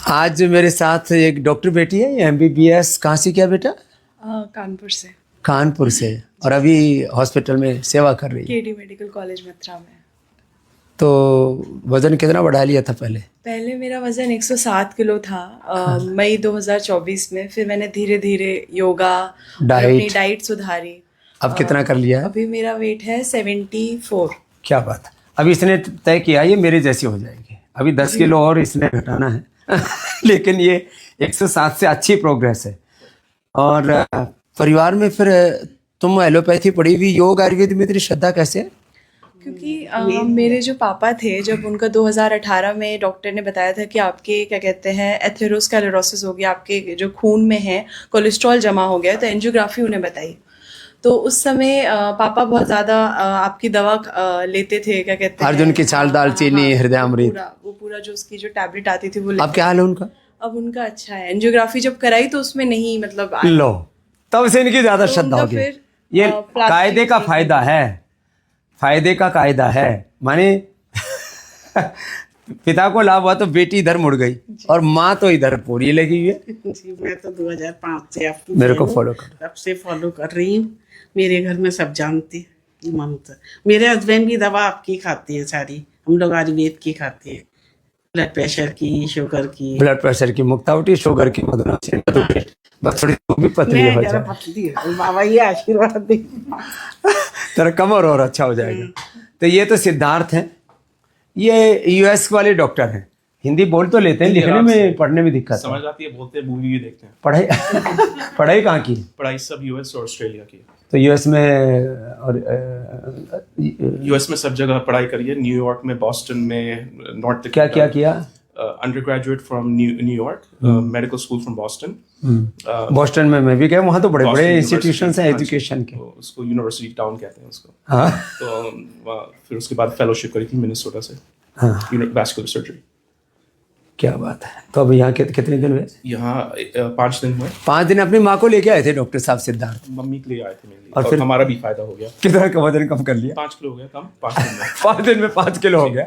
आज मेरे साथ एक डॉक्टर बेटी है, MBBS कहाँ से किया बेटा? कानपुर से। कानपुर से, और अभी हॉस्पिटल में सेवा कर रही है। KD मेडिकल कॉलेज मथुरा में। तो वजन कितना बढ़ा लिया था पहले? पहले मेरा वजन 107 किलो था मई 2024 में। फिर मैंने धीरे धीरे योगा और अपनी डाइट सुधारी। अब कितना कर लिया है? अभी मेरा वेट है 74। क्या बात है। अभी इसने तय किया ये मेरे जैसी हो जाएगी। अभी 10 किलो और इसने घटाना है लेकिन ये 107 से अच्छी प्रोग्रेस है। और परिवार में फिर तुम एलोपैथी पढ़ी हुई, योग आयुर्वेद में तेरी श्रद्धा कैसे है? क्योंकि मेरे जो पापा थे, जब उनका 2018 में डॉक्टर ने बताया था कि आपके क्या कहते हैं एथेरोस्क्लेरोसिस हो गया, आपके जो खून में है कोलेस्ट्रॉल जमा हो गया, तो एंजियोग्राफी उन्हें बताई। तो उस समय पापा बहुत ज़्यादा आपकी दवा लेते थे, क्या कहते हैं अर्जुन की छाल, दालचीनी, हृदयामृत, वो पूरा जो उसकी जो टैबलेट आती थी वो। अब क्या हाल है उनका? अब उनका अच्छा है। एंजियोग्राफी जब कराई तो उसमें नहीं मतलब लो, तब से इनकी ज्यादा तो श्रद्धा होगी। फिर ये कायदे का फायदा है, फायदे का कायदा है। माने पिता को लाभ हुआ तो बेटी इधर मुड़ गई और माँ तो इधर पूरी लगी हुई है। जी, मैं तो 2005 से आपको मेरे को फॉलो कर, तब से फॉलो कर रही हूँ। मेरे घर में सब जानते हैं ममता। मेरे हस्बैंड भी दवा आपकी खाती है सारी, हम लोग आयुर्वेद की खाते हैं। ब्लड प्रेशर की, शुगर की। ब्लड प्रेशर की मुक्तावटी, शुगर की मधुरासी, बस थोड़ी तू भी पतली हो जाए। पतली है बाबा, ये आशीर्वाद दे। तेरा कमर और अच्छा हो जाएगा। तो ये तो सिद्धार्थ हैं, ये US वाले डॉक्टर हैं। हिंदी बोल तो लेते हैं, लिखने में पढ़ने में दिक्कत समझ आती है, बोलते हैं, मूवी भी देखते हैं। पढ़ाई पढ़ाई कहाँ की? पढ़ाई सब US और ऑस्ट्रेलिया की। तो US में और US में सब जगह पढ़ाई करी है। न्यूयॉर्क में, बॉस्टन में, नॉर्थ। क्या किया? Undergraduate from New York, medical school from Boston. Boston में मैं भी गया, वहाँ तो बड़े बड़े इंस्टीट्यूशंस हैं एजुकेशन के। उसको यूनिवर्सिटी टाउन कहते हैं उसको। हाँ। तो फिर उसके बाद फेलोशिप करी थी मिनेसोटा से, वैस्कुलर सर्जरी। क्या बात है। तो अब यहाँ कितने दिन हुए? यहाँ 5 दिन हुए। 5 दिन अपनी माँ को लेके आए थे डॉक्टर साहब सिद्धार्थ? मम्मी के लिए आए थे मेरे लिए, और फिर हमारा भी फायदा हो गया। कितना का वजन कम कर लिया? 5 किलो हो गया कम 5 दिन में। 5 दिन में 5 किलो हो गया।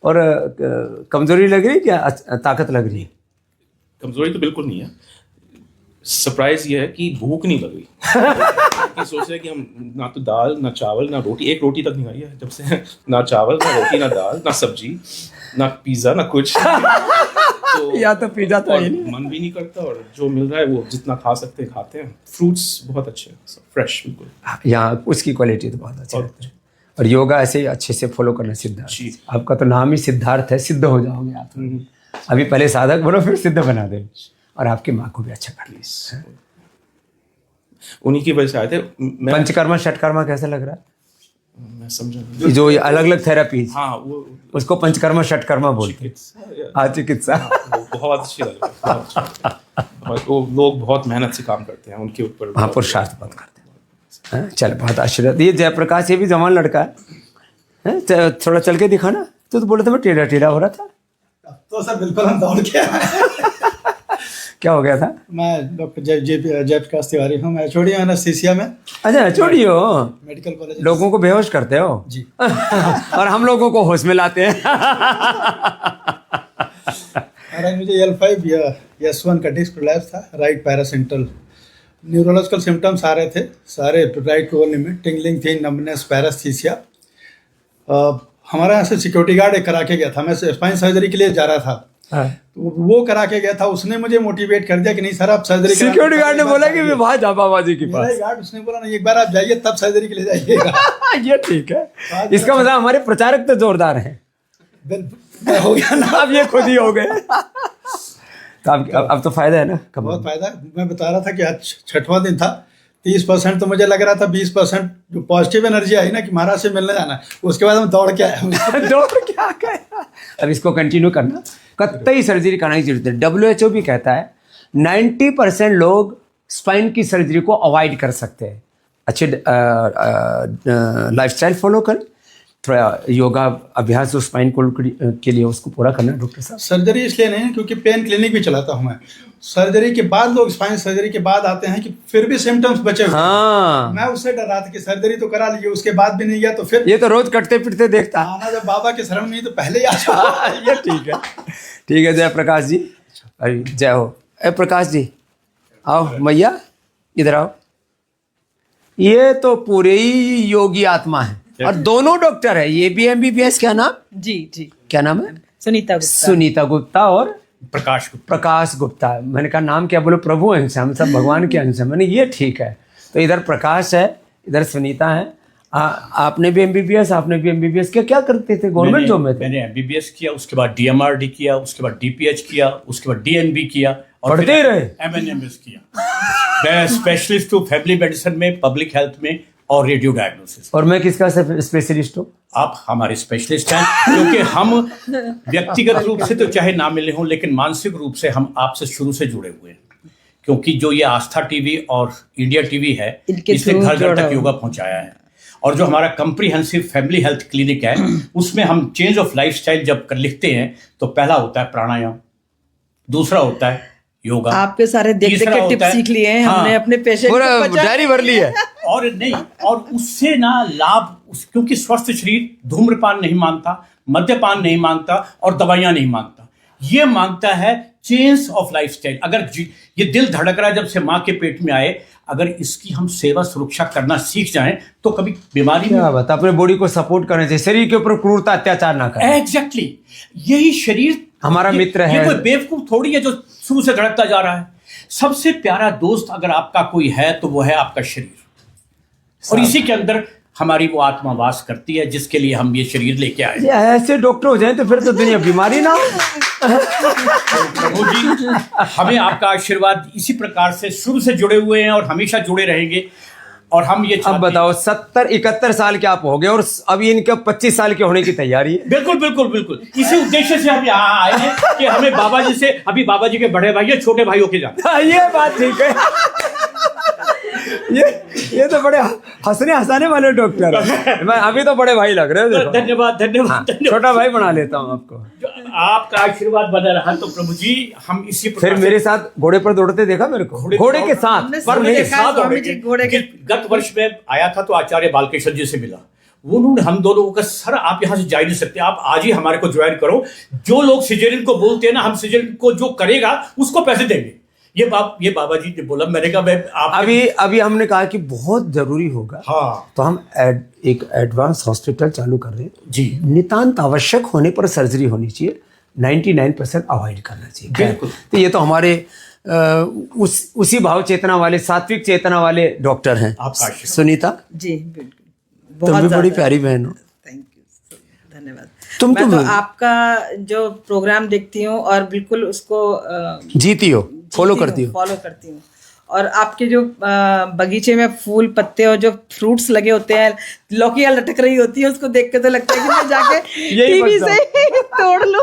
और कमजोरी लग रही क्या ताकत लग रही? कमजोरी तो बिल्कुल नहीं है। सरप्राइज ये है कि भूख नहीं लग रही। कि सोच रहे कि हम ना तो दाल ना चावल ना रोटी, एक रोटी तक नहीं खाई है जब से। ना चावल ना रोटी ना दाल ना सब्जी ना पिज्जा ना कुछ। तो या तो पिज्जा तो मन भी नहीं करता, और जो मिल रहा है वो जितना खा सकते हैं खाते हैं। फ्रूट्स बहुत अच्छे हैं, फ्रेश बिल्कुल। यहाँ उसकी क्वालिटी तो बहुत अच्छी रहती है। और योगा ऐसे ही अच्छे से फॉलो करना सिद्धार्थ। आपका तो नाम ही सिद्धार्थ है, सिद्ध हो जाओगे आप। अभी पहले साधक बनो, फिर सिद्ध बना दे। और आपकी माँ को भी अच्छा कर ली। उन्हीं की वजह से आए थे। पंचकर्मा षटकर्मा कैसा लग रहा है? मैं समझा जो अलग अलग थेरेपी, हाँ, वो उसको पंचकर्मा षटकर्मा बोलते हैं। चिकित्सा बहुत अच्छी लग रही है। वो लोग बहुत मेहनत से काम करते हैं, उनके ऊपर हाँ पुरुषार्थ बहुत करते हैं। चल, बहुत आशीर्वाद। ये जयप्रकाश, ये भी जवान लड़का है। थोड़ा चल के दिखाना। तो बोला था मैं टेढ़ा टेढ़ा हो रहा था। तो सर बिल्कुल हम दौड़ के आए। क्या हो गया था? मैं डॉक्टर जयप्रकाश तिवारी हूँ। मैं छोड़ी एनेस्थीसिया में। अच्छा, छोड़ी हो। Medical college. लोगों को बेहोश करते हो जी। और हम लोगों को होश में लाते हैं। और मुझे L5 या S1 का डिस्क प्रोलैप्स था, राइट पैरासेंट्रल। न्यूरोलॉजिकल सिम्टम्स आ रहे थे सारे, राइट कोने में टिंगलिंग थी, नमनेस, पैरास्थीसिया। हमारे यहाँ से सिक्योरिटी गार्ड एक करा के गया था। मैं स्पाइन सर्जरी के लिए जा रहा था। तो वो करा के गया था। उसने मुझे मोटिवेट कर दिया कि नहीं सर आप सर्जरी। सिक्योरिटी गार्ड ने बोला कि मैं वहां जा बाबा जी के पास। गार्ड उसने बोला नहीं, एक बार आप जाइए तब सर्जरी के लिए जाइएगा। ये ठीक है। इसका मतलब हमारे प्रचारक तो जोरदार हैं। हो गया ना, अब ये खुद ही हो गए। तो अब तो फायदा है ना? बहुत फायदा। मैं बता रहा था कि आज 6वां दिन था। 30% तो मुझे लग रहा था, 20% जो पॉजिटिव एनर्जी आई ना कि महाराज से मिलने जाना है, उसके बाद हम दौड़ के आए। दौड़ के आ गए। अब इसको कंटिन्यू करना, कतई सर्जरी कराने की जरूरत है। WHO भी कहता है 90% लोग स्पाइन की सर्जरी को अवॉइड कर सकते हैं। अच्छे लाइफस्टाइल फॉलो करें, थोड़ा योगा अभ्यास उस स्पाइन को के लिए उसको पूरा करना है। डॉक्टर साहब, सर्जरी इसलिए नहीं है क्योंकि पेन क्लिनिक भी चलाता हूँ मैं। सर्जरी के बाद लोग स्पाइन सर्जरी के बाद आते हैं कि फिर भी सिम्टम्स बचे हुए। हाँ, मैं उससे डर रहा था कि सर्जरी तो करा लीजिए, उसके बाद भी नहीं गया तो फिर ये तो रोज कटते पिटते देखता। आना जब बाबा के शरण में तो पहले ही आ जाओ। ये ठीक है। ठीक है जयप्रकाश जी, अरे जय हो। ए प्रकाश जी आओ, मैया इधर आओ। ये तो पूरे ही योगी आत्मा है और दोनों डॉक्टर है। ये भी MBBS, क्या नाम? जी जी, क्या नाम है? सुनीता गुप्ता। सुनीता गुप्ता और प्रकाश गुप्ता। मैंने कहा नाम क्या? बोलो प्रभु अंश, हम सब भगवान के अंश हैं। मैंने ये ठीक है। तो इधर प्रकाश है, इधर सुनीता है। आपने भी MBBS, आपने भी MBBS किया। क्या करते थे? गवर्नमेंट जॉब में थे? मैंने MBBS किया, उसके बाद DMRD किया, उसके बाद DPH किया, उसके बाद DNB किया और पढ़ते ही रहे। MNMS किया। मैं स्पेशलिस्ट हूँ फैमिली मेडिसिन में, पब्लिक हेल्थ में और रेडियो डायग्नोसिस। और मैं किसका स्पेशलिस्ट हूँ? आप हमारे स्पेशलिस्ट हैं, क्योंकि हम व्यक्तिगत रूप से तो चाहे ना मिले हों, लेकिन मानसिक रूप से हम आपसे शुरू से जुड़े हुए हैं। क्योंकि जो ये आस्था टीवी और इंडिया टीवी है, इसने घर घर तक योगा पहुंचाया है। और जो हमारा कम्प्रीहेंसिव फैमिली हेल्थ क्लिनिक है, उसमें हम चेंज ऑफ लाइफस्टाइल जब लिखते हैं तो पहला होता है प्राणायाम, दूसरा होता है योगा। आपके सारे देख देख के टिप्स सीख लिए हैं हमने अपने पेशेंट पूरा को बचा- डायरी भर ली है। और नहीं, और उससे ना लाभ क्योंकि स्वस्थ शरीर धूम्रपान नहीं मांगता, मद्यपान नहीं मांगता और दवाइयां नहीं मांगता। ये मांगता है चेंज ऑफ लाइफस्टाइल। अगर ये दिल धड़क रहा है जब से माँ के पेट में आए, अगर इसकी हम सेवा सुरक्षा करना सीख जाएं तो कभी बीमारी क्या बात, अपने बॉडी को सपोर्ट करना चाहिए, शरीर के ऊपर क्रूरता अत्याचार ना करें। एग्जैक्टली यही शरीर हमारा मित्र है। ये कोई बेवकूफ थोड़ी है जो शुरू से धड़कता जा रहा है। सबसे प्यारा दोस्त अगर आपका कोई है तो वो है आपका शरीर, और इसी के अंदर हमारी वो आत्मा वास करती है जिसके लिए हम ये शरीर लेके आए। ये ऐसे डॉक्टर हो जाए तो फिर तो दुनिया बीमारी ना हो। प्रभु जी, हमें आपका आशीर्वाद इसी प्रकार से शुरू से जुड़े हुए हैं और हमेशा जुड़े रहेंगे। और हम ये अब बताओ 70-71 साल के आप हो गए और अभी इनका 25 साल के होने की तैयारी है। बिल्कुल बिल्कुल बिल्कुल, इसी उद्देश्य से हम यहाँ आए हैं कि हमें बाबा जी से, अभी बाबा जी के बड़े भाई है, छोटे भाई होके जाना। ये बात ठीक है। ये तो बड़े हंसने हंसाने वाले डॉक्टर हैं। मैं अभी तो बड़े भाई लग रहे हो। देखो। धन्यवाद धन्यवाद हाँ, धन्यवाद। छोटा भाई बना लेता हूँ आपको। आपका आशीर्वाद बना रहा तो प्रभु जी हम इसी फिर प्रकार मेरे साथ घोड़े पर दौड़ते देखा मेरे को? घोड़े के साथ हमने पर मेरे देखा है साथ स्वामी जी घोड़े के। गत वर्ष में आया था तो आचार्य बालकृष्ण जी से मिला। वो उन्होंने हम दोनों को, सर आप यहाँ से जा ही नहीं सकते, आप आज ही हमारे को ज्वाइन करो। जो लोग सिजेरियन को बोलते हैं ना, हम सिजेरियन को जो करेगा उसको पैसे देंगे। ये बाबा जी ने बोला। मैंने कहा मैं आप अभी हमने कहा कि बहुत जरूरी होगा। हाँ तो हम एक एडवांस हॉस्पिटल चालू कर रहे हैं जी। नितांत आवश्यक होने पर सर्जरी होनी चाहिए, 99% अवॉइड करना चाहिए। बिल्कुल। तो ये तो हमारे उसी भाव चेतना वाले, सात्विक चेतना वाले डॉक्टर हैं। आपका आशीर्वाद। सुनीता, जी बिल्कुल, तुम भी बड़ी ज्यादा। प्यारी बहन हो। थैंक यू, धन्यवाद। तुम मैं तो तो आपका जो प्रोग्राम देखती हूँ और बिल्कुल उसको जीती हो, फॉलो करती हो। फॉलो करती हूँ। और आपके जो बगीचे में फूल पत्ते और जो फ्रूट्स लगे होते हैं, लौकियां लटक रही होती है, उसको देख के तो लगता है कि मैं जाके टीवी से ही तोड़ लूं।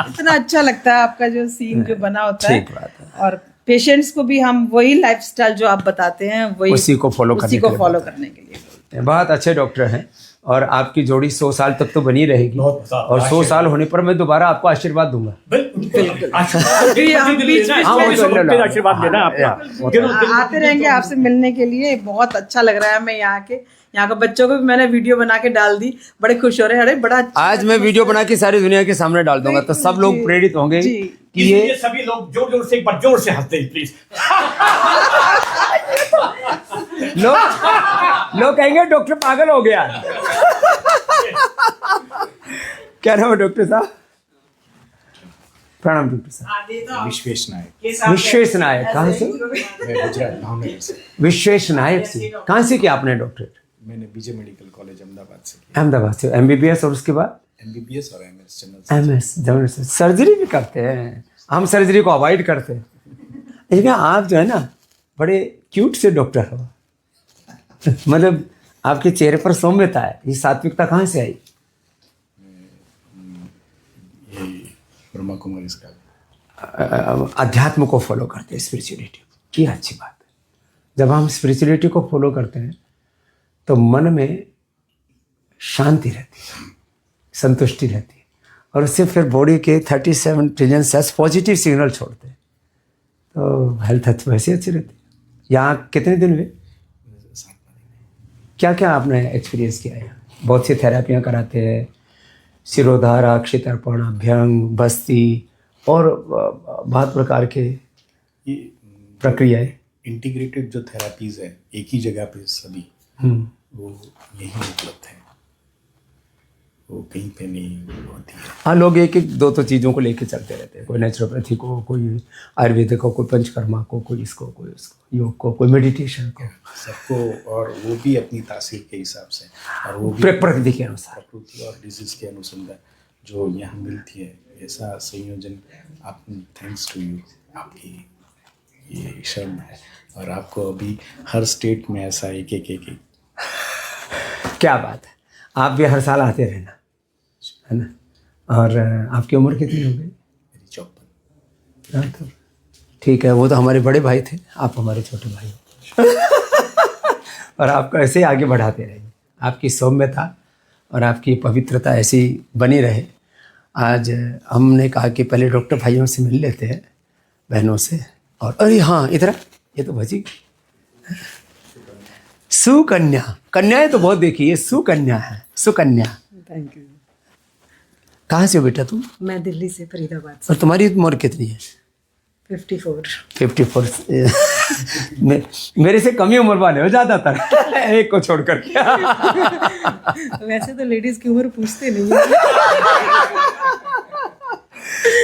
इतना अच्छा लगता है आपका जो सीन जो बना होता है। ठीक बात है। और पेशेंट्स को भी हम वही लाइफस्टाइल जो आप बताते हैं वही उसी को फॉलो करने के लिए करने के लिए। बहुत अच्छे डॉक्टर हैं और आपकी जोड़ी 100 साल तक तो बनी रहेगी। बहुत और 100 साल होने पर मैं दोबारा आपको आशीर्वाद दूंगा। बिल्कुल आशीर्वाद लेना आपका। आते रहेंगे आपसे मिलने के लिए। बहुत अच्छा लग रहा है। मैं यहाँ के बच्चों को भी मैंने वीडियो बना के डाल दी, बड़े खुश हो रहे हैं। अरे बड़ा अच्छा। आज मैं वीडियो बना के सारी दुनिया के सामने डाल दूंगा तो सब लोग प्रेरित होंगे कि ये सभी लोग जोर जोर से एक बार जोर से हंसते हैं प्लीज। लोग कहेंगे डॉक्टर पागल हो गया। क्या नाम है डॉक्टर साहब? प्रणाम डॉक्टर साहब। विश्वेश नायक। विश्वेश नायक कहाँ से? मैं गुजरात भावनगर से। विश्वेश नायक से कहाँ से किया आपने डॉक्टर? मैंने बीजे मेडिकल कॉलेज अहमदाबाद से किया। अहमदाबाद से MBBS और उसके बाद MBBS और MS जनरल। MS जनरल से। सर्जरी भी करते हैं, हम सर्जरी को अवॉइड करते हैं। लेकिन आप जो है ना बड़े क्यूट से डॉक्टर हो। मतलब आपके चेहरे पर सौम्यता है। ये सात्विकता कहाँ से आई? ये ब्रह्मा कुमारी इसका अध्यात्म को फॉलो करते हैं, स्पिरिचुअलिटी। ये अच्छी बात है। जब हम स्पिरिचुअलिटी को फॉलो करते हैं तो मन में शांति रहती है, संतुष्टि रहती है और उससे फिर बॉडी के 37 ट्रिलियन सेल्स पॉजिटिव सिग्नल छोड़ते हैं तो हेल्थ वैसे अच्छी रहती है। यहाँ कितने दिन हुए? क्या क्या आपने एक्सपीरियंस किया है? बहुत सी थेरेपियाँ कराते हैं, शिरोधारा, अक्षितर्पण, अभ्यंग, बस्ती और बहुत प्रकार के ये प्रक्रियाएं। इंटीग्रेटेड जो थेरापीज है एक ही जगह पे सभी, वो यही उपलब्ध है, वो कहीं पे नहीं होती है। हाँ, लोग एक एक दो तो चीज़ों को लेके चलते रहते हैं, कोई नेचुरोपैथी को, कोई आयुर्वेदिक को, कोई पंचकर्मा को, कोई इसको, कोई उसको, योग को, कोई मेडिटेशन को, सबको, और वो भी अपनी तासीर के हिसाब से, और वो भी प्रकृति के अनुसार। प्रकृति और डिजीज के अनुसंधान जो यहाँ मिलती है, ऐसा संयोजन, आप, थैंक्स टू यू, आपकी ये शर्म है, और आपको अभी हर स्टेट में ऐसा एक क्या बात है, आप भी हर साल आते रहना, है ना। और आपकी उम्र कितनी हो गई? मेरी 54। हाँ, तो ठीक है, वो तो हमारे बड़े भाई थे, आप हमारे छोटे भाई हो। और आपको ऐसे ही आगे बढ़ाते रहिए, आपकी सौम्यता और आपकी पवित्रता ऐसी बनी रहे। आज हमने कहा कि पहले डॉक्टर भाइयों से मिल लेते हैं, बहनों से। और अरे हाँ, इधर ये तो भजी सुकन्या, कन्याएं तो बहुत देखी, ये सुकन्या है, सुकन्या। Thank you. कहाँ से हो बेटा तुम? मैं दिल्ली से, फरीदाबाद से। और तुम्हारी उम्र कितनी है? 54। 54। मेरे से कम ही उम्र वाले हो ज़्यादातर, एक को छोड़ कर के। वैसे तो लेडीज की उम्र पूछते नहीं है।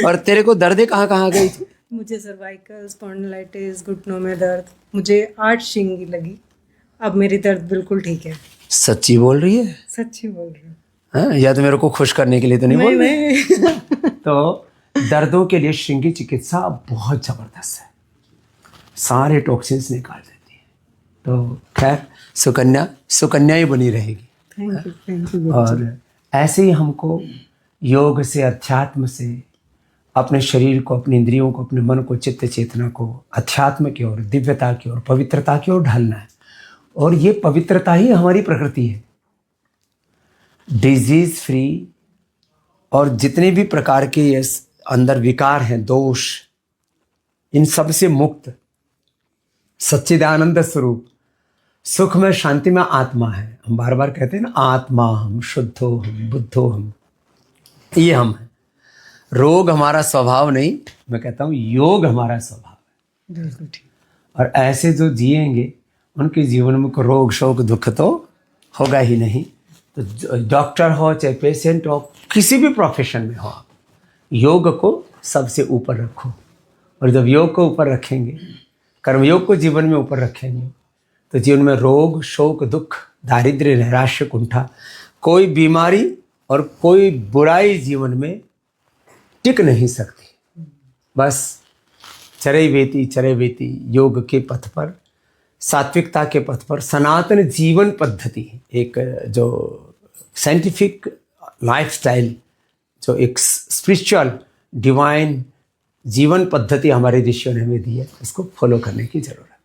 और तेरे को दर्दें कहाँ कहाँ गई थी? मुझे सर्वाइकल स्पॉन्डिलाइटिस, घुटनों में दर्द, मुझे 8 शिंगी लगी। अब मेरी दर्द बिल्कुल ठीक है। सच्ची बोल रही है? सच्ची बोल रही हूँ। हाँ, या तो मेरे को खुश करने के लिए तो नहीं बोल रही? नहीं। तो दर्दों के लिए श्रृंगी चिकित्सा बहुत ज़बरदस्त है, सारे टॉक्सिन्स निकाल देती है। तो खैर, सुकन्या सुकन्या ही बनी रहेगी। Thank you. और ऐसे ही हमको योग से, अध्यात्म से अपने शरीर को, अपने इंद्रियों को, अपने मन को, चित्त चेतना को अध्यात्म की ओर, दिव्यता की ओर, पवित्रता की ओर ढालना है। और ये पवित्रता ही हमारी प्रकृति है, डिजीज फ्री। और जितने भी प्रकार के ये अंदर विकार हैं, दोष, इन सब से मुक्त सच्चिदानंद स्वरूप, सुख में, शांति में आत्मा है। हम बार बार कहते हैं ना, आत्मा हम, शुद्धो हम, बुद्धो हम, ये हम हैं। रोग हमारा स्वभाव नहीं, मैं कहता हूँ योग हमारा स्वभाव है। बिल्कुल ठीक। और ऐसे जो जिएंगे उनके जीवन में कोई रोग शोक दुख तो होगा ही नहीं। तो डॉक्टर हो चाहे पेशेंट हो, किसी भी प्रोफेशन में हो, योग को सबसे ऊपर रखो। और जब योग को ऊपर रखेंगे, कर्मयोग को जीवन में ऊपर रखेंगे, तो जीवन में रोग शोक दुख, दारिद्र्य, नैराश्य, कुंठा, कोई बीमारी और कोई बुराई जीवन में टिक नहीं सकती। बस चरैवेति योग के पथ पर, सात्विकता के पथ पर, सनातन जीवन पद्धति, एक जो साइंटिफिक लाइफस्टाइल, जो एक स्पिरिचुअल डिवाइन जीवन पद्धति हमारे ऋषियों ने हमें दी है, उसको फॉलो करने की जरूरत है।